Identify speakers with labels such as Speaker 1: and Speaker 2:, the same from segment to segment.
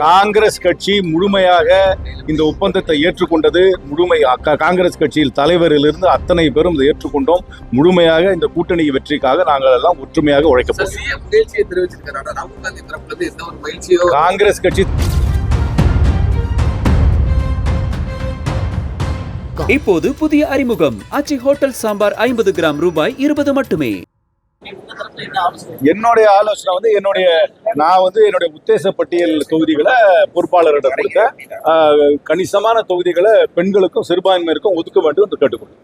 Speaker 1: காங்கிரஸ் கட்சி முழுமையாக இந்த ஒப்பந்தத்தை ஏற்றுக்கொண்டது. காங்கிரஸ் கட்சியில் தலைவரிலிருந்து அத்தனை பேரும் இதை ஏற்றுக்கொண்டோம். முழுமையாக இந்த கூட்டணி வெற்றிக்காக நாங்கள் எல்லாம் ஒற்றுமையாக உழைக்கப்போம். காங்கிரஸ் கட்சி
Speaker 2: இப்போது புதிய அறிமுகம் ஆச்சி ஹோட்டல் சாம்பார் 50 கிராம் ரூபாய் 20 மட்டுமே.
Speaker 1: என்னுடைய ஆலோசனை வந்து நான் என்னுடைய உத்தேச பட்டியல் தொகுதிகளை பொறுப்பாளரிடம் கொடுத்தேன். கணிசமான தொகுதிகளை பெண்களுக்கும் சிறுபான்மையினருக்கும் ஒதுக்க வேண்டும் என்று கேட்டுக்கொண்டேன்.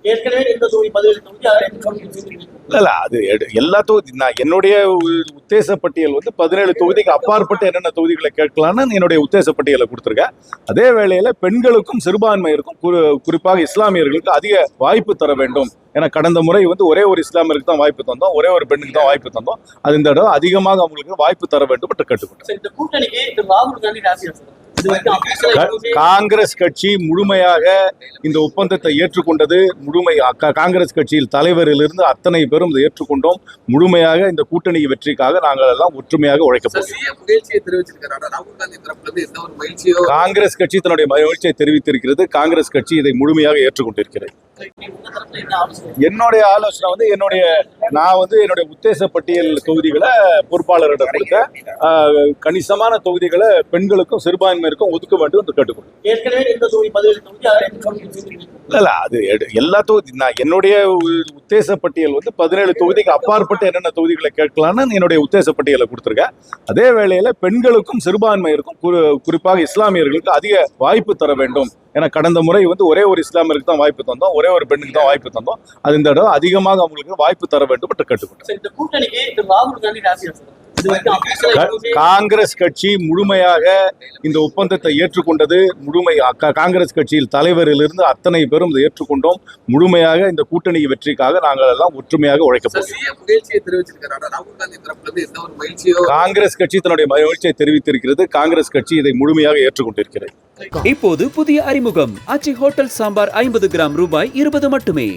Speaker 1: இல்ல அது எல்லா தொகுதி என்னுடைய உத்தேச பட்டியல் 17 தொகுதிக்கு அப்பாற்பட்டு என்னென்ன தொகுதிகளை கேட்கலான்னு என்னுடைய உத்தேச பட்டியலை கொடுத்திருக்கேன். அதே வேளையில பெண்களுக்கும் சிறுபான்மையினருக்கும் குறிப்பாக இஸ்லாமியர்களுக்கு அதிக வாய்ப்பு தர வேண்டும். ஏன்னா கடந்த முறை ஒரே ஒரு இஸ்லாமியருக்கு தான் வாய்ப்பு தந்தோம், ஒரே ஒரு பெண்ணுக்கு தான் வாய்ப்பு தந்தோம். அது இந்த தடவை அதிகமாக அவங்களுக்கு வாய்ப்பு தர வேண்டும் என்று கேட்டுக்கொண்டேன். காங்கிரஸ் கட்சி முழுமையாக இந்த ஒப்பந்தத்தை ஏற்றுக்கொண்டது. காங்கிரஸ் கட்சியில் தலைவரிலிருந்து அத்தனை பேரும் இதை ஏற்றுக்கொண்டோம். முழுமையாக இந்த கூட்டணி வெற்றிக்காக நாங்கள் எல்லாம் ஒற்றுமையாக உழைக்கப்போம். காங்கிரஸ் கட்சி தன்னுடைய மகிழ்ச்சியை தெரிவித்திருக்கிறது. காங்கிரஸ் கட்சி இதை முழுமையாக ஏற்றுக்கொண்டிருக்கிறது. என்னுடைய ஆலோசனை வந்து நான் என்னுடைய உத்தேச பட்டியல் தொகுதிகளை பொறுப்பாளரிடம் கொடுத்தேன். கணிசமான தொகுதிகளை பெண்களுக்கும் சிறுபான்மையினருக்கும் ஒதுக்க வேண்டும் என்று கேட்டுக்கொண்டேன். இல்ல அது எல்லா தொகுதி என்னுடைய உத்தேச பட்டியல் 17 தொகுதிக்கு அப்பாற்பட்டு என்னென்ன தொகுதிகளை கேட்கலான்னு என்னுடைய உத்தேச பட்டியலை கொடுத்திருக்கேன். அதே வேளையில பெண்களுக்கும் சிறுபான்மையினருக்கும் குறிப்பாக இஸ்லாமியர்களுக்கு அதிக வாய்ப்பு தர வேண்டும். ஏன்னா கடந்த முறை ஒரே ஒரு இஸ்லாமியருக்கு தான் வாய்ப்பு தந்தோம், ஒரே ஒரு பெண்ணுக்கு தான் வாய்ப்பு தந்தோம். அது இந்த தடவை அதிகமாக அவங்களுக்கு வாய்ப்பு தர வேண்டும் என்று கேட்டுக்கொண்டேன். காங்கிரஸ் கட்சி முழுமையாக இந்த ஒப்பந்தத்தை ஏற்றுக்கொண்டது. காங்கிரஸ் கட்சியில் தலைவரிலிருந்து அத்தனை பேரும் இதை ஏற்றுக்கொண்டோம். முழுமையாக இந்த கூட்டணி வெற்றிக்காக நாங்கள் எல்லாம் ஒற்றுமையாக உழைக்கப்போம். காங்கிரஸ் கட்சி தன்னுடைய மகிழ்ச்சியை தெரிவித்திருக்கிறது. காங்கிரஸ் கட்சி இதை முழுமையாக ஏற்றுக்கொண்டிருக்கிறது.
Speaker 2: இப்போது புதிய அறிமுகம் ஆச்சி ஹோட்டல் சாம்பார் 50 கிராம் ரூபாய் 20 மட்டுமே.